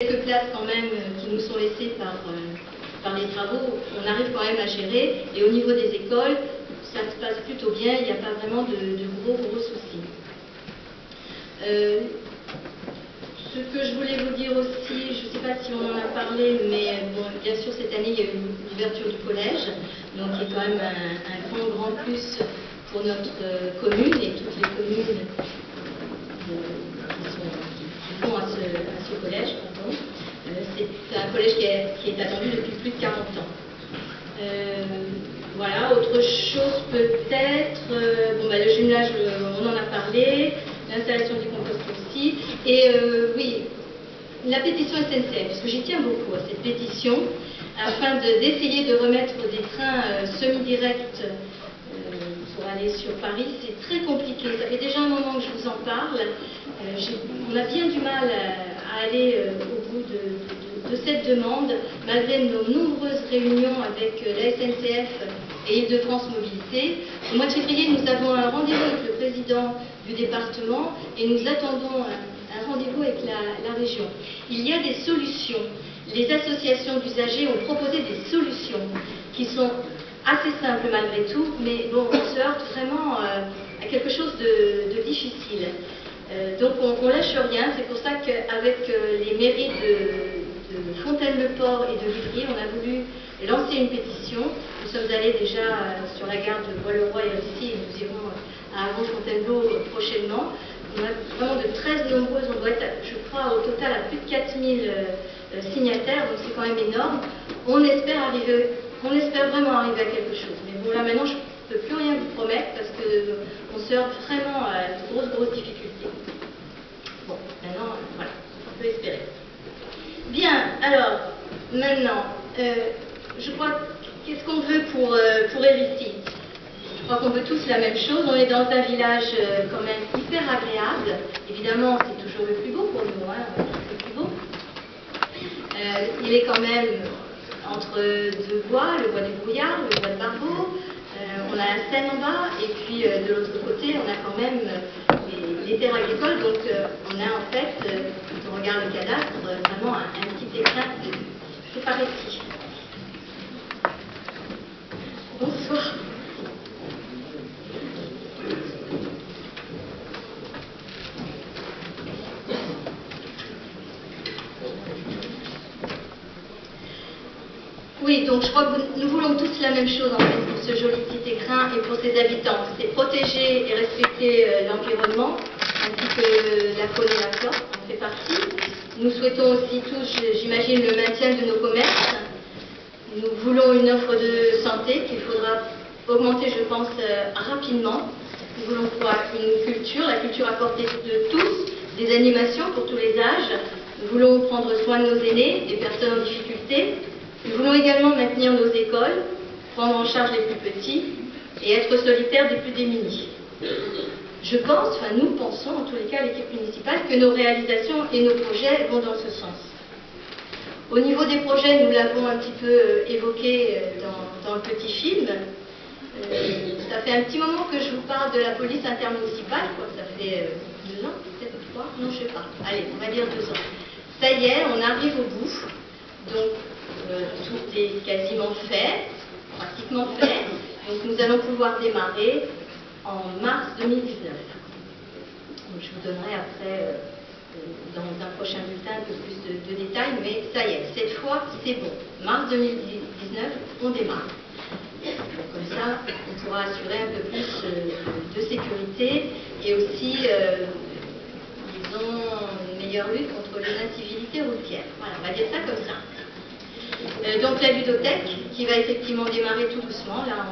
Quelques places quand même qui nous sont laissées par les travaux, on arrive quand même à gérer. Et au niveau des écoles, ça se passe plutôt bien, il n'y a pas vraiment de gros soucis. Ce que je voulais vous dire aussi, je ne sais pas si on en a parlé, mais bon, bien sûr cette année il y a eu l'ouverture du collège, donc qui est quand même un grand plus pour notre commune et toutes les communes qui vont à ce collège. C'est un collège qui est attendu depuis plus de 40 ans. Voilà, autre chose peut-être, le jumelage, on en a parlé, l'installation du compost aussi, et oui, la pétition SNCF, parce que j'y tiens beaucoup à cette pétition, afin d'essayer de remettre des trains semi-directs pour aller sur Paris. C'est très compliqué, ça fait déjà un moment que je vous en parle, on a bien du mal à aller au bout de cette demande, malgré nos nombreuses réunions avec la SNCF et Île-de-France Mobilité. Au mois de février, nous avons un rendez-vous avec le président du département et nous attendons un rendez-vous avec la région. Il y a des solutions. Les associations d'usagers ont proposé des solutions qui sont assez simples malgré tout, mais bon, on se heurte vraiment à quelque chose de difficile. Donc on lâche rien, c'est pour ça qu'avec les mairies de Fontaine-le-Port et de Livry, on a voulu lancer une pétition. Nous sommes allés déjà sur la gare de Bois-le-Roi et aussi nous irons à Avon-Fontainebleau prochainement. On a vraiment de très nombreuses, on doit être, je crois, au total à plus de 4000 signataires, donc c'est quand même énorme. On espère vraiment arriver à quelque chose. Mais bon, là maintenant, je ne peux plus rien vous promettre parce qu'on se heurte vraiment à de grosses difficultés. Bon, maintenant, voilà, on peut espérer. Bien, alors, maintenant, je crois, qu'est-ce qu'on veut pour Héristy? Je crois qu'on veut tous la même chose. On est dans un village quand même hyper agréable. Évidemment, c'est toujours le plus beau pour nous, hein, le plus beau. Il est quand même entre deux bois, le bois du Brouillard, le bois de Barbeau. On a la Seine en bas, et puis de l'autre côté, on a quand même les terres agricoles. Donc on a en fait, quand on regarde le cadastre, vraiment un petit écrin c'est par ici. Bonsoir. Oui, donc je crois que nous voulons tous la même chose en fait pour ce joli petit écrin et pour ses habitants. C'est protéger et respecter l'environnement, ainsi que la faune et la flore, en fait partie. Nous souhaitons aussi tous, j'imagine, le maintien de nos commerces. Nous voulons une offre de santé qu'il faudra augmenter, je pense, rapidement. Nous voulons pouvoir une culture, la culture à portée de tous, des animations pour tous les âges. Nous voulons prendre soin de nos aînés, des personnes en difficulté. Nous voulons également maintenir nos écoles, prendre en charge les plus petits et être solidaires des plus démunis. Je pense, enfin nous pensons, en tous les cas l'équipe municipale, que nos réalisations et nos projets vont dans ce sens. Au niveau des projets, nous l'avons un petit peu évoqué dans le petit film. Ça fait un petit moment que je vous parle de la police intermunicipale, quoi. Ça fait 2 ans, peut-être 3, non je sais pas. Allez, on va dire 2 ans. Ça y est, on arrive au bout. Donc, tout est quasiment fait, pratiquement fait. Donc nous allons pouvoir démarrer en mars 2019. Donc, je vous donnerai après, dans un prochain bulletin, un peu plus de détails, mais ça y est, cette fois, c'est bon. Mars 2019, on démarre. Donc, comme ça, on pourra assurer un peu plus de sécurité et aussi, disons, une meilleure lutte contre l'incivilité routière. Voilà, on va dire ça comme ça. Donc la ludothèque qui va effectivement démarrer tout doucement là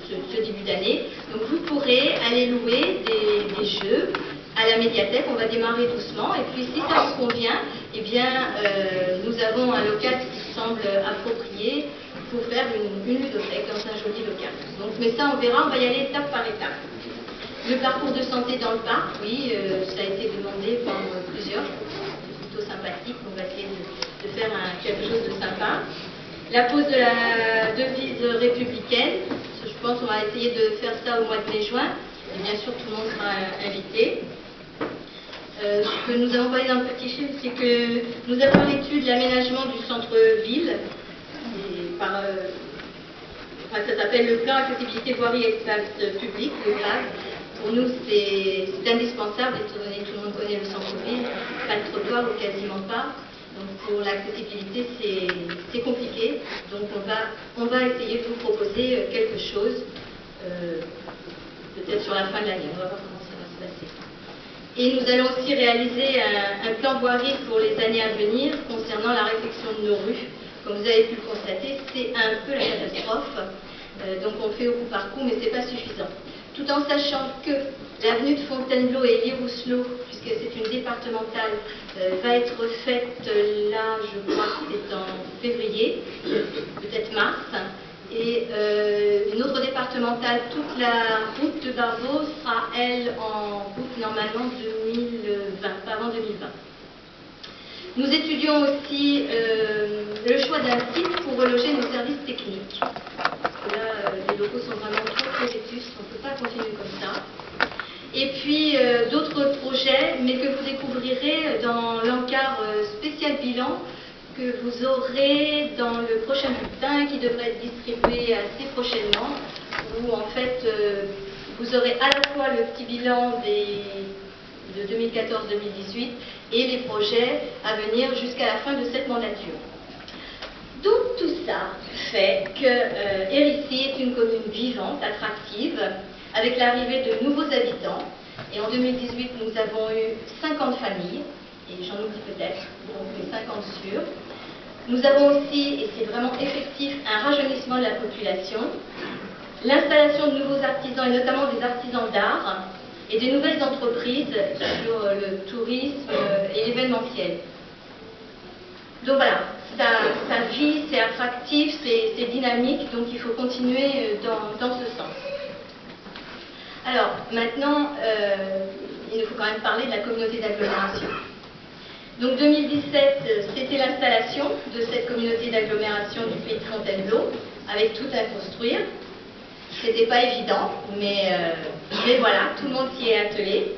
ce début d'année. Donc vous pourrez aller louer des jeux à la médiathèque. On va démarrer doucement et puis si ça vous convient, eh bien nous avons un local qui semble approprié pour faire une ludothèque dans un joli local. Donc mais ça on verra, on va y aller étape par étape. Le parcours de santé dans le parc, oui, ça a été demandé par plusieurs. C'est plutôt sympathique, on va essayer de faire quelque chose de sympa. La pose de la devise républicaine, je pense qu'on va essayer de faire ça au mois de mai-juin, et bien sûr tout le monde sera invité. Ce que nous avons envoyé dans le petit chiffre, c'est que nous avons l'étude de l'aménagement du centre-ville. Ça s'appelle le plan accessibilité voirie espace public, le PAV. Pour nous, c'est indispensable, étant donné que tout le monde connaît le centre-ville, pas de trottoir ou quasiment pas. Donc pour l'accessibilité, c'est compliqué. Donc on va essayer de vous proposer quelque chose, peut-être sur la fin de l'année. On va voir comment ça va se passer. Et nous allons aussi réaliser un plan voirie pour les années à venir concernant la réfection de nos rues. Comme vous avez pu le constater, c'est un peu la catastrophe. Donc on fait au coup par coup, mais ce n'est pas suffisant. Tout en sachant que l'avenue de Fontainebleau et Lirousselot, puisque c'est une départementale, va être faite là, je crois que c'est en février, peut-être mars. Et une autre départementale, toute la route de Barbeau sera, elle, en route normalement 2020, pas avant 2020. Nous étudions aussi le choix d'un site pour reloger nos services techniques. Là, les locaux sont vraiment trop vétustes, on ne peut pas continuer comme ça. Et puis d'autres projets, mais que vous découvrirez dans l'encart spécial bilan que vous aurez dans le prochain bulletin qui devrait être distribué assez prochainement, où en fait vous aurez à la fois le petit bilan de 2014-2018 et les projets à venir jusqu'à la fin de cette mandature. Donc tout ça fait que Hérisy est une commune vivante, attractive, avec l'arrivée de nouveaux habitants. Et en 2018, nous avons eu 50 familles, et j'en oublie peut-être, donc 50 sûrs. Nous avons aussi, et c'est vraiment effectif, un rajeunissement de la population, l'installation de nouveaux artisans, et notamment des artisans d'art, et des nouvelles entreprises sur le tourisme et l'événementiel. Donc voilà, ça vit, c'est attractif, c'est dynamique, donc il faut continuer dans ce sens. Alors, maintenant, il nous faut quand même parler de la communauté d'agglomération. Donc 2017, c'était l'installation de cette communauté d'agglomération du pays de Fontainebleau, avec tout à construire. C'était pas évident, mais voilà, tout le monde s'y est attelé.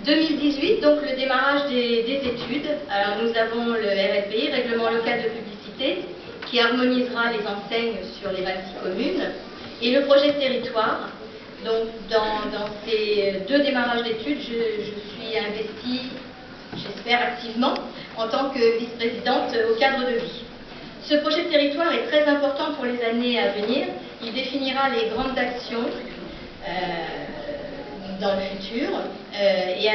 2018, donc le démarrage des études. Alors nous avons le RLPI, Règlement local de publicité, qui harmonisera les enseignes sur les 26 communes, et le projet de territoire. Donc dans ces deux démarrages d'études, je suis investie, j'espère activement, en tant que vice-présidente au cadre de vie. Ce projet de territoire est très important pour les années à venir. Il définira les grandes actions dans le futur. Et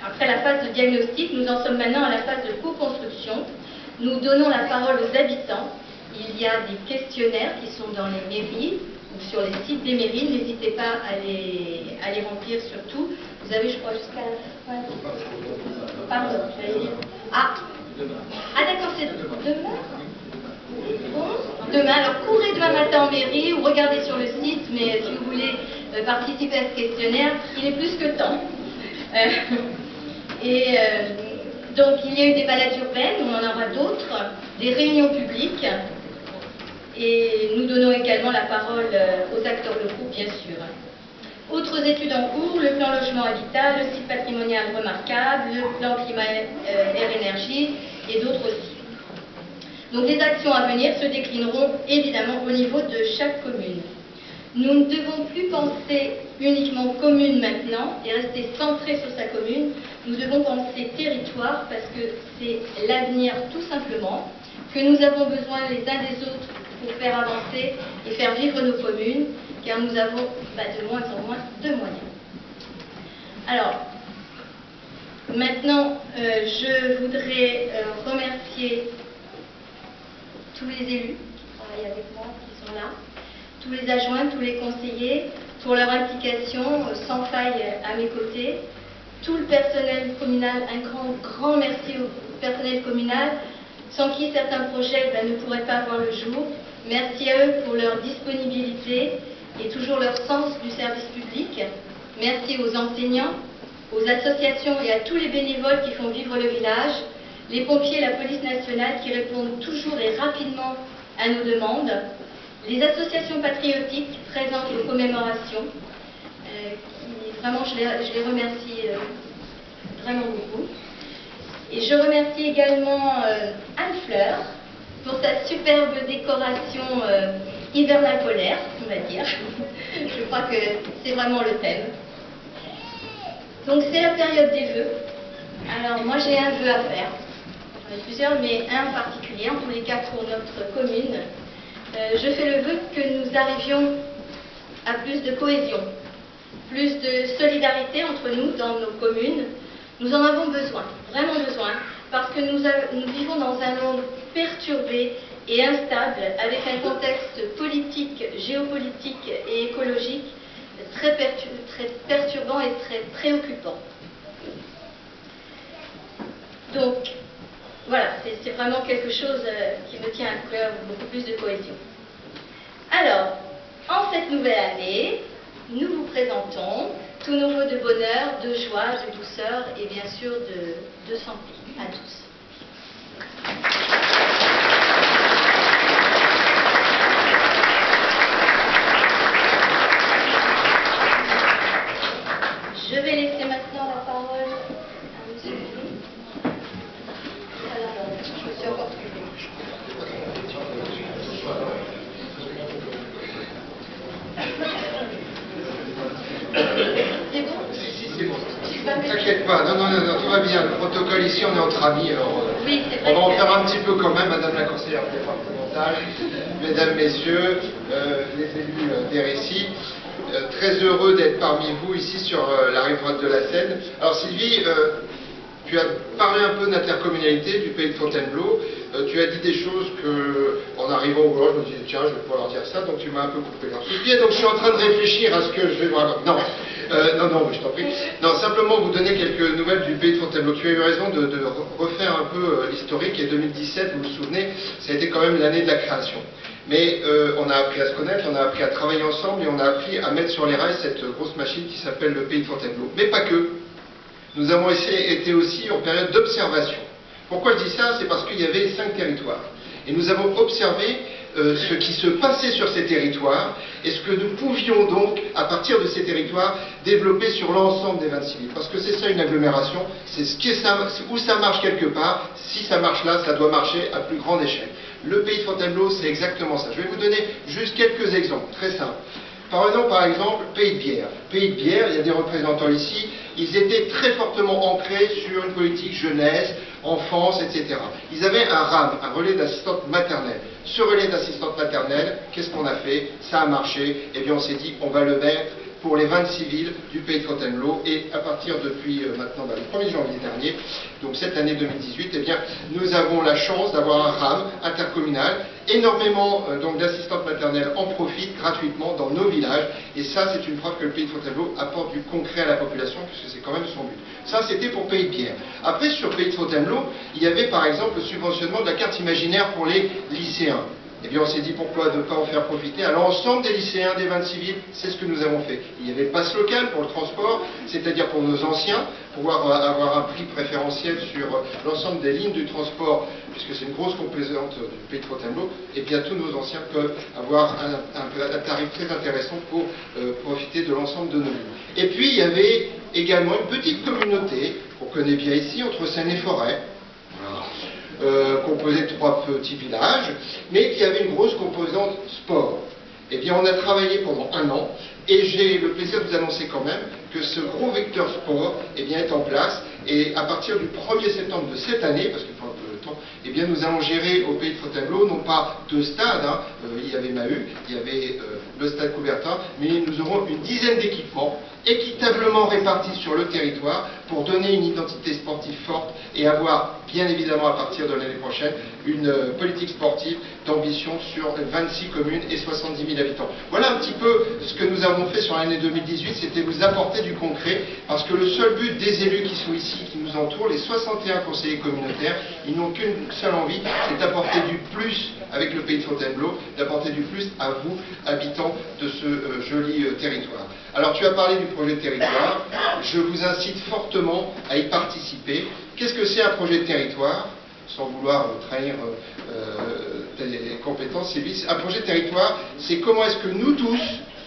après la phase de diagnostic, nous en sommes maintenant à la phase de co-construction. Nous donnons la parole aux habitants. Il y a des questionnaires qui sont dans les mairies ou sur les sites des mairies. N'hésitez pas à les remplir surtout. Vous avez, je crois, jusqu'à la fin. Pardon, d'accord, c'est demain. Bon, demain, alors courez demain matin en mairie ou regardez sur le site, mais si vous voulez participer à ce questionnaire, il est plus que temps. Donc il y a eu des balades urbaines, on en aura d'autres, des réunions publiques, et nous donnons également la parole aux acteurs locaux, bien sûr. Autres études en cours, le plan logement habitat, le site patrimonial remarquable, le plan climat air-énergie et d'autres aussi. Donc les actions à venir se déclineront évidemment au niveau de chaque commune. Nous ne devons plus penser uniquement commune maintenant et rester centrés sur sa commune. Nous devons penser territoire parce que c'est l'avenir tout simplement, que nous avons besoin les uns des autres pour faire avancer et faire vivre nos communes, car nous avons de moins en moins de moyens. Alors, maintenant, je voudrais remercier tous les élus qui travaillent avec moi, qui sont là, tous les adjoints, tous les conseillers, pour leur implication sans faille à mes côtés, tout le personnel communal, un grand merci au personnel communal, sans qui certains projets ne pourraient pas voir le jour. Merci à eux pour leur disponibilité et toujours leur sens du service public. Merci aux enseignants, aux associations et à tous les bénévoles qui font vivre le village, les pompiers et la police nationale qui répondent toujours et rapidement à nos demandes, les associations patriotiques présentes aux commémorations, qui vraiment je les remercie vraiment beaucoup. Et je remercie également Anne Fleur pour sa superbe décoration hivernale-polaire, on va dire. Je crois que c'est vraiment le thème. Donc c'est la période des vœux. Alors moi j'ai un vœu à faire. J'en ai plusieurs, mais un en particulier, en tous les cas pour notre commune. Je fais le vœu que nous arrivions à plus de cohésion, plus de solidarité entre nous dans nos communes. Nous en avons besoin, vraiment besoin, parce que nous vivons dans un monde perturbé et instable, avec un contexte politique, géopolitique et écologique très perturbant et très préoccupant. Donc, voilà, c'est vraiment quelque chose qui me tient à cœur, beaucoup plus de cohésion. Alors, en cette nouvelle année, nous vous présentons tous nos vœux de bonheur, de joie, de douceur et bien sûr de santé à tous. Je vais laisser maintenant la parole à M. Louis. Alors, je me suis encore trouvée. C'est bon? Si, c'est bon. T'inquiète pas, non, tout va bien. Le protocole ici, on est entre amis, alors oui, on va en faire un petit peu quand même, Madame la conseillère départementale, Mesdames, Messieurs, les élus des récits. Très heureux d'être parmi vous ici sur la rive droite de la Seine. Alors Sylvie, tu as parlé un peu d'intercommunalité du pays de Fontainebleau. Tu as dit des choses que, en arrivant au boulot, je me disais tiens, je vais pouvoir leur dire ça, donc tu m'as un peu coupé leur soupied, donc je suis en train de réfléchir à ce que je vais voir. Non, mais je t'en prie. Non, simplement vous donner quelques nouvelles du pays de Fontainebleau. Tu as eu raison de refaire un peu l'historique, et 2017, vous vous souvenez, ça a été quand même l'année de la création. Mais on a appris à se connaître, on a appris à travailler ensemble, et on a appris à mettre sur les rails cette grosse machine qui s'appelle le pays de Fontainebleau. Mais pas que. Nous avons été aussi en période d'observation. Pourquoi je dis ça? C'est parce qu'il y avait 5 territoires. Et nous avons observé ce qui se passait sur ces territoires et ce que nous pouvions donc, à partir de ces territoires, développer sur l'ensemble des 26 villes. Parce que c'est ça une agglomération, c'est où ça marche quelque part. Si ça marche là, ça doit marcher à plus grande échelle. Le pays de Fontainebleau, c'est exactement ça. Je vais vous donner juste quelques exemples, très simples. Prenons par exemple Pays de Bière. Pays de Bière, il y a des représentants ici, ils étaient très fortement ancrés sur une politique jeunesse, enfance, etc. Ils avaient un RAM, un relais d'assistante maternelle. Ce relais d'assistante maternelle, qu'est-ce qu'on a fait? Ça a marché, et bien on s'est dit on va le mettre pour les 26 villes du pays de Fontainebleau, et à partir depuis maintenant le 1er janvier dernier, donc cette année 2018, eh bien, nous avons la chance d'avoir un RAM intercommunal. Énormément donc d'assistantes maternelles en profitent gratuitement dans nos villages, et ça c'est une preuve que le pays de Fontainebleau apporte du concret à la population, puisque c'est quand même son but. Ça c'était pour Pays de Bière. Après sur Pays de Fontainebleau, il y avait par exemple le subventionnement de la carte imaginaire pour les lycéens. Eh bien on s'est dit pourquoi ne pas en faire profiter à l'ensemble des lycéens des 26 villes, c'est ce que nous avons fait. Il y avait le pass local pour le transport, c'est-à-dire pour nos anciens, pouvoir avoir un prix préférentiel sur l'ensemble des lignes du transport, puisque c'est une grosse composante du pays de Fontainebleau, et bien tous nos anciens peuvent avoir un tarif très intéressant pour profiter de l'ensemble de nos lignes. Et puis il y avait également une petite communauté qu'on connaît bien ici, entre Seine et Forêt, composé de 3 petits villages, mais qui avait une grosse composante sport. Eh bien, on a travaillé pendant 1 an, et j'ai le plaisir de vous annoncer quand même que ce gros vecteur sport est en place, et à partir du 1er septembre de cette année, parce qu'il faut un peu de temps, eh bien, nous allons gérer au pays de Fontainebleau, non pas 2 stades, il y avait Maheu, il y avait le stade Coubertin, mais nous aurons une dizaine d'équipements équitablement répartis sur le territoire pour donner une identité sportive forte et avoir, bien évidemment, à partir de l'année prochaine, une politique sportive d'ambition sur 26 communes et 70 000 habitants. Voilà un petit peu ce que nous avons fait sur l'année 2018, c'était vous apporter du concret, parce que le seul but des élus qui sont ici, qui nous entourent, les 61 conseillers communautaires, ils n'ont qu'une seule envie, c'est d'apporter du plus avec le pays de Fontainebleau, d'apporter du plus à vous, habitants de ce joli territoire. Alors tu as parlé du projet de territoire, je vous incite fortement à y participer. Qu'est-ce que c'est un projet de territoire? Sans vouloir trahir tes compétences, Sylvie, un projet de territoire, c'est comment est-ce que nous tous,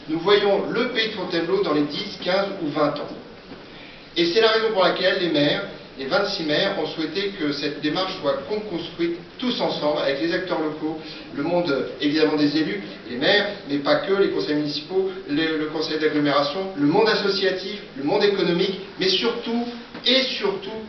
nous voyons le pays de Fontainebleau dans les 10, 15 ou 20 ans. Et c'est la raison pour laquelle les maires, les 26 maires ont souhaité que cette démarche soit construite tous ensemble, avec les acteurs locaux, le monde évidemment des élus, les maires, mais pas que, les conseils municipaux, le conseil d'agglomération, le monde associatif, le monde économique, mais surtout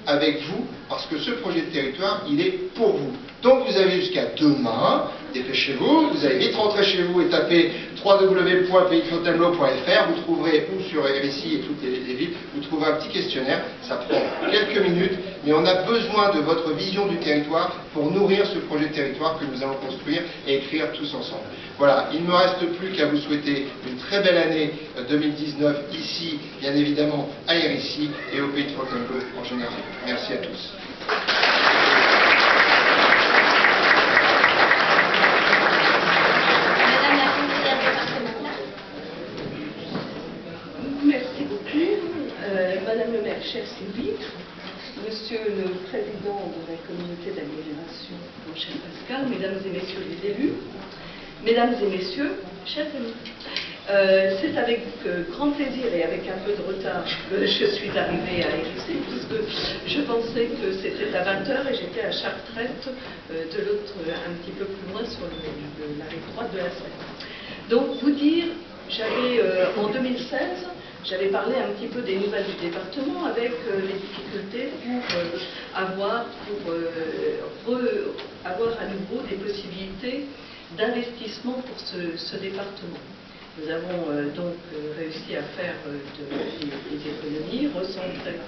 avec vous, parce que ce projet de territoire, il est pour vous. Donc vous avez jusqu'à demain, dépêchez-vous, vous allez vite rentrer chez vous et taper www.paysdefontainebleau.fr, vous trouverez, ou sur RSI et toutes les villes, vous trouverez un petit questionnaire, ça prend quelques minutes, mais on a besoin de votre vision du territoire pour nourrir ce projet de territoire que nous allons construire et écrire tous ensemble. Voilà, il ne me reste plus qu'à vous souhaiter une très belle année 2019 ici, bien évidemment, à RSI et au Pays de Fontainebleau en général. Merci à tous. Madame la conseillère départementale. Merci beaucoup. Madame le maire, chère Sylvie, Monsieur le président de la communauté d'agglomération, mon cher Pascal, mesdames et messieurs les élus, mesdames et messieurs, chers amis, c'est avec grand plaisir et avec un peu de retard que je suis arrivée à RSI, puisque je pensais que c'était à 20h et j'étais à Chartrette, de l'autre un petit peu plus loin sur la rive droite de la Seine. Donc vous dire, en 2016, j'avais parlé un petit peu des nouvelles du département avec les difficultés pour avoir à nouveau des possibilités d'investissement pour ce département. Nous avons donc réussi à faire des économies recentrées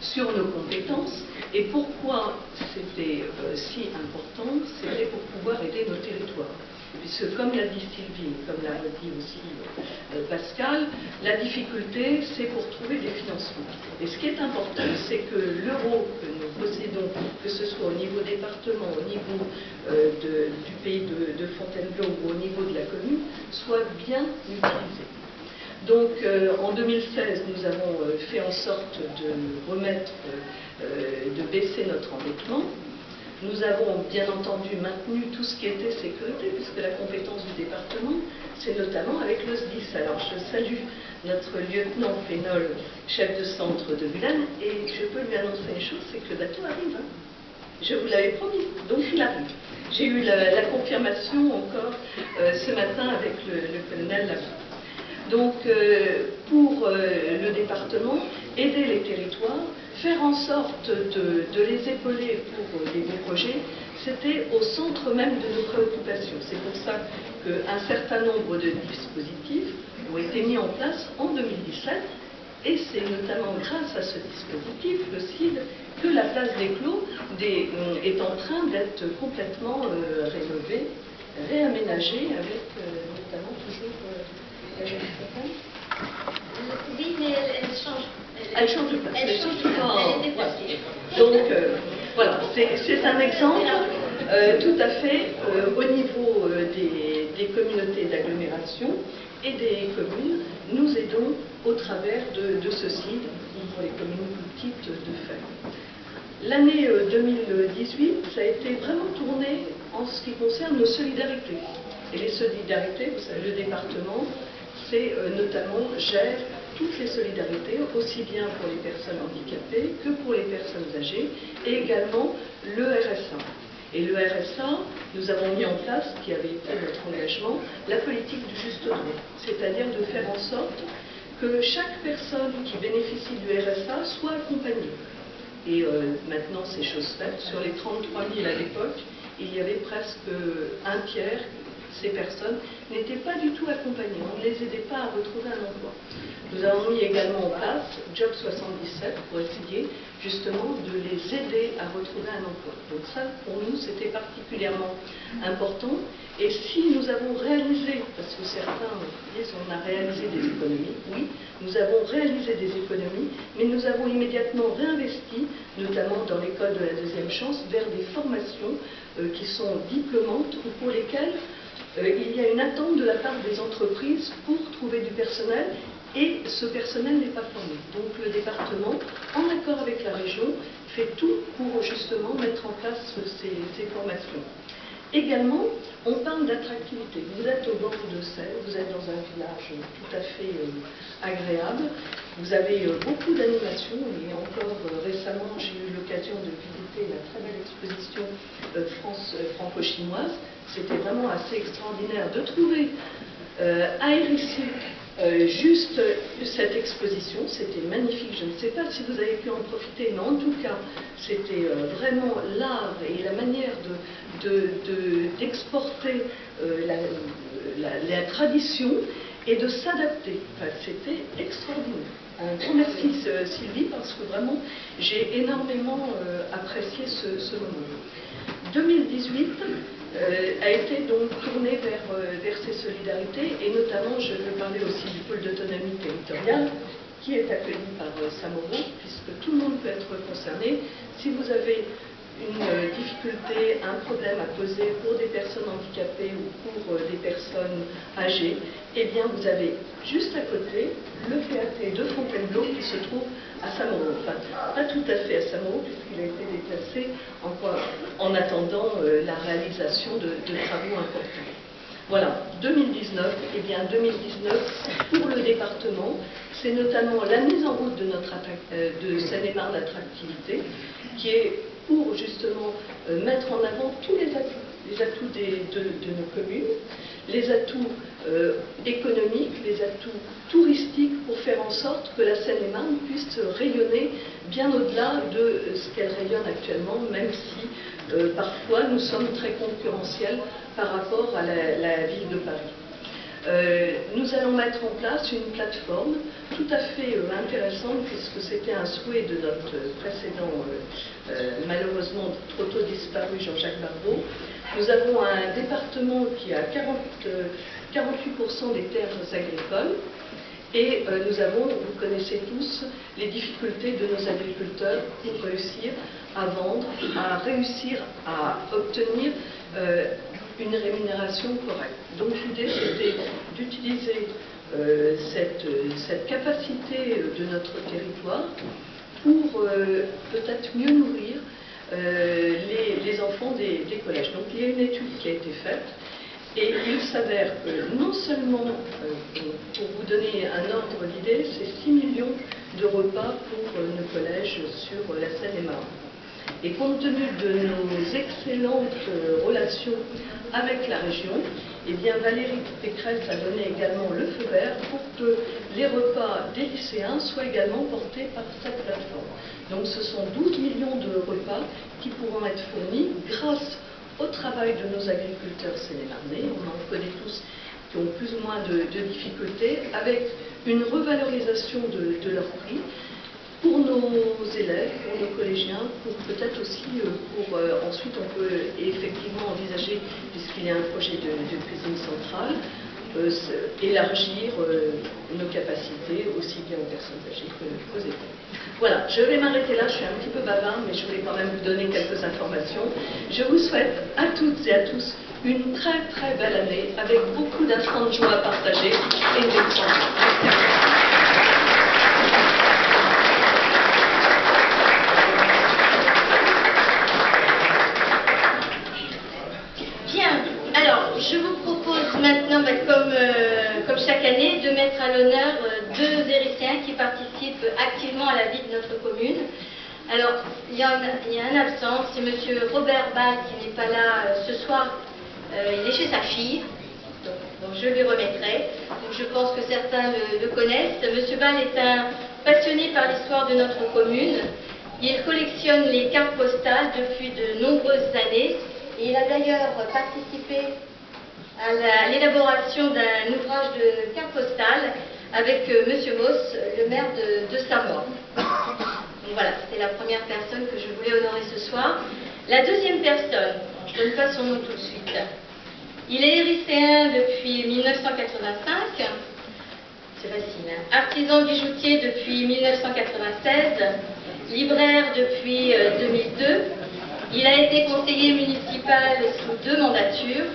sur nos compétences. Et pourquoi c'était si important? C'était pour pouvoir aider nos territoires. Puisque, comme l'a dit Sylvie, comme l'a dit aussi Pascal, la difficulté, c'est pour trouver des financements. Et ce qui est important, c'est que l'euro que nous possédons, que ce soit au niveau département, au niveau du pays de Fontainebleau ou au niveau de la commune, soit bien utilisé. Donc, en 2016, nous avons fait en sorte de baisser notre endettement. Nous avons bien entendu maintenu tout ce qui était sécurité, puisque la compétence du département, c'est notamment avec le SDIS. Alors je salue notre lieutenant Fénol, chef de centre de Vulaine, et je peux lui annoncer une chose, c'est que le bateau arrive. Hein. Je vous l'avais promis, donc il arrive. J'ai eu la confirmation encore ce matin avec le colonel Lafont. Donc, pour le département, aider les territoires, faire en sorte de les épauler pour les beaux projets, c'était au centre même de nos préoccupations. C'est pour ça qu'un certain nombre de dispositifs ont été mis en place en 2017, et c'est notamment grâce à ce dispositif, le CID, que la place des Clos est en train d'être complètement rénovée, réaménagée, avec notamment toujours... Oui, mais elle change. Elle change de place. Elle change de place. Elle est déplacée. Donc, voilà, c'est un exemple tout à fait au niveau des communautés d'agglomération et des communes. Nous aidons au travers de ce CID, pour les communes plus petites, de faire. L'année 2018, ça a été vraiment tourné en ce qui concerne nos solidarités. Et les solidarités, vous savez, le département, notamment gère toutes les solidarités, aussi bien pour les personnes handicapées que pour les personnes âgées, et également le RSA. Et le RSA, nous avons mis en place, qui avait été notre engagement, la politique du juste droit, c'est-à-dire de faire en sorte que chaque personne qui bénéficie du RSA soit accompagnée. Et maintenant, c'est chose faite. Sur les 33 000 à l'époque, il y avait presque un tiers. Ces personnes n'étaient pas du tout accompagnées, on ne les aidait pas à retrouver un emploi. Nous avons mis également en place Job 77 pour essayer justement de les aider à retrouver un emploi. Donc ça, pour nous, c'était particulièrement important. Et si nous avons réalisé, parce que certains disent qu'on a réalisé des économies, oui, nous avons réalisé des économies, mais nous avons immédiatement réinvesti, notamment dans l'école de la deuxième chance, vers des formations qui sont diplômantes ou pour lesquelles il y a une attente de la part des entreprises pour trouver du personnel, et ce personnel n'est pas formé. Donc le département, en accord avec la région, fait tout pour justement mettre en place ces formations. Également, on parle d'attractivité. Vous êtes au bord de Seine, vous êtes dans un village tout à fait agréable. Vous avez beaucoup d'animations et encore récemment, j'ai eu l'occasion de visiter la très belle exposition franco-chinoise. C'était vraiment assez extraordinaire de trouver à Hérisson juste cette exposition. C'était magnifique. Je ne sais pas si vous avez pu en profiter, mais en tout cas, c'était vraiment l'art et la manière d'exporter la tradition et de s'adapter. Enfin, c'était extraordinaire. Un grand merci Sylvie, parce que vraiment j'ai énormément apprécié ce moment. 2018 a été donc tourné vers ces solidarités, et notamment je veux parler aussi du pôle d'autonomie territoriale qui est accueilli par Samoro, puisque tout le monde peut être concerné. Si vous avez une difficulté, un problème à poser pour des personnes handicapées ou pour des personnes âgées, eh bien vous avez juste à côté le PAT de Fontainebleau qui se trouve à Samoro. Enfin, pas tout à fait à Samoro, puisqu'il a été déplacé en attendant la réalisation de travaux importants. Voilà, 2019, eh bien 2019, pour le département, c'est notamment la mise en route de Seine-et-Marne Attractivité, qui est pour justement mettre en avant tous les atouts de nos communes, les atouts économiques, les atouts touristiques, pour faire en sorte que la Seine-et-Marne puisse rayonner bien au-delà de ce qu'elle rayonne actuellement, même si parfois nous sommes très concurrentiels par rapport à la ville de Paris. Nous allons mettre en place une plateforme tout à fait intéressante, puisque c'était un souhait de notre précédent, malheureusement trop tôt disparu, Jean-Jacques Barbeau. Nous avons un département qui a 48% des terres agricoles, et nous avons, vous connaissez tous, les difficultés de nos agriculteurs pour réussir à vendre, à réussir à obtenir une rémunération correcte. Donc l'idée, c'était d'utiliser cette capacité de notre territoire pour peut-être mieux nourrir les enfants des collèges. Donc il y a une étude qui a été faite, et il s'avère que non seulement, pour vous donner un ordre d'idée, c'est 6 millions de repas pour nos collèges sur la Seine-et-Marne. Et compte tenu de nos excellentes relations avec la région, eh bien Valérie Pécresse a donné également le feu vert pour que les repas des lycéens soient également portés par cette plateforme. Donc ce sont 12 millions de repas qui pourront être fournis grâce au travail de nos agriculteurs sénémarnais. On en connaît tous qui ont plus ou moins de difficultés, avec une revalorisation de leur prix pour nos élèves, pour nos collégiens, pour peut-être aussi ensuite on peut effectivement envisager, puisqu'il y a un projet de cuisine centrale, élargir nos capacités aussi bien aux personnes âgées qu'aux élèves. Voilà, je vais m'arrêter là, je suis un petit peu bavard, mais je voulais quand même vous donner quelques informations. Je vous souhaite à toutes et à tous une très très belle année, avec beaucoup d'instants de joie à partager et d'excellence. Je vous propose maintenant, comme chaque année, de mettre à l'honneur deux Hérisséens qui participent activement à la vie de notre commune. Alors, il y a un absent, c'est M. Robert Ball qui n'est pas là ce soir. Il est chez sa fille, donc je lui remettrai. Donc, je pense que certains le connaissent. M. Ball est un passionné par l'histoire de notre commune. Il collectionne les cartes postales depuis de nombreuses années. Et il a d'ailleurs participé à l'élaboration d'un ouvrage de carte postale avec M. Moss, le maire de Samois. Donc voilà, c'était la première personne que je voulais honorer ce soir. La deuxième personne, je ne donne pas son nom tout de suite. Il est hérisséen depuis 1985, c'est facile, hein. Artisan bijoutier depuis 1996, libraire depuis 2002. Il a été conseiller municipal sous 2 mandatures.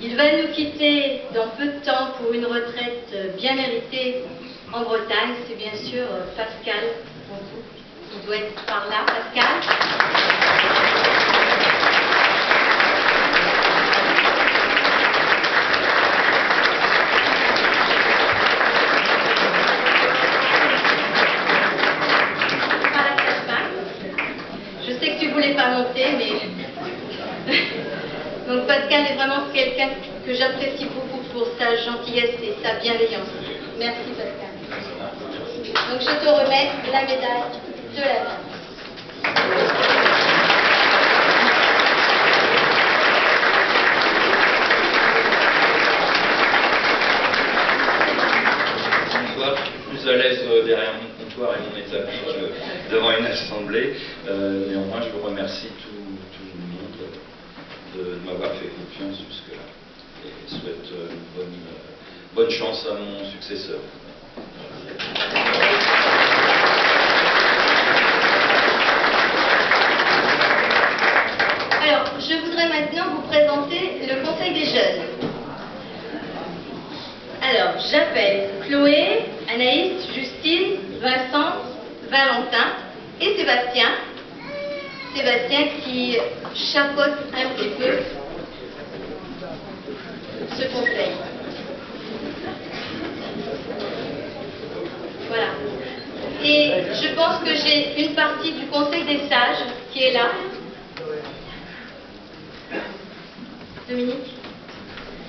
Il va nous quitter dans peu de temps pour une retraite bien méritée en Bretagne. C'est bien sûr Pascal. Il doit être par là, Pascal. Pascal est vraiment quelqu'un que j'apprécie beaucoup pour sa gentillesse et sa bienveillance. Merci Pascal. Donc je te remets la médaille de la danse. Plus à l'aise derrière mon comptoir et mon établi que devant une assemblée. Néanmoins, je vous remercie tout le monde de m'avoir fait confiance jusque-là et souhaite une bonne chance à mon successeur. Alors, je voudrais maintenant vous présenter le Conseil des jeunes. Alors, j'appelle Chloé, Anaïs, Justine, Vincent, Valentin et Sébastien. Sébastien qui chapeaute un petit peu ce conseil. Voilà. Et je pense que j'ai une partie du Conseil des sages qui est là. Dominique ?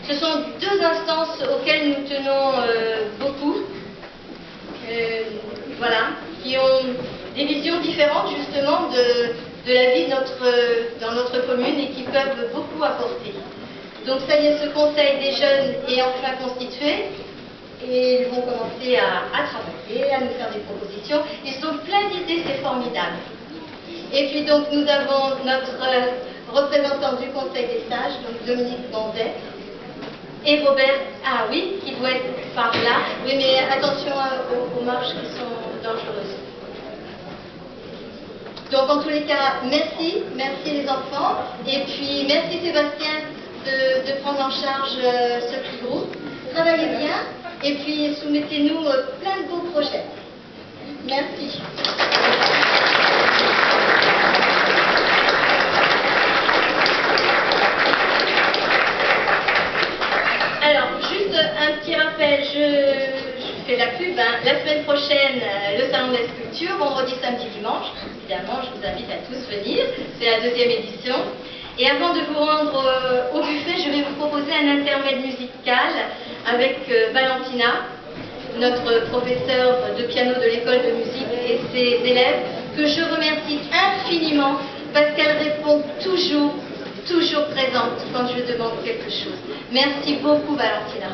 Ce sont deux instances auxquelles nous tenons beaucoup, voilà, qui ont des visions différentes justement de la vie dans notre commune et qui peuvent beaucoup apporter. Donc ça y est, ce conseil des jeunes est enfin constitué et ils vont commencer à travailler, à nous faire des propositions. Ils ont plein d'idées, c'est formidable. Et puis donc nous avons notre représentant du Conseil des sages, donc Dominique Bandet, et Robert, ah oui, qui doit être par là. Oui, mais attention aux marches qui sont dangereuses. Donc en tous les cas, merci les enfants. Et puis merci Sébastien de prendre en charge ce petit groupe. Travaillez bien et puis soumettez-nous plein de beaux projets. Merci. Alors, juste un petit rappel, je fais la pub, hein. La semaine prochaine, le Salon de la Sculpture, vendredi, samedi, dimanche. Évidemment, je vous invite à tous venir, c'est la 2e édition. Et avant de vous rendre au buffet, je vais vous proposer un intermède musical avec Valentina, notre professeure de piano de l'école de musique et ses élèves, que je remercie infiniment parce qu'elle répond toujours présente quand je demande quelque chose. Merci beaucoup Valentina.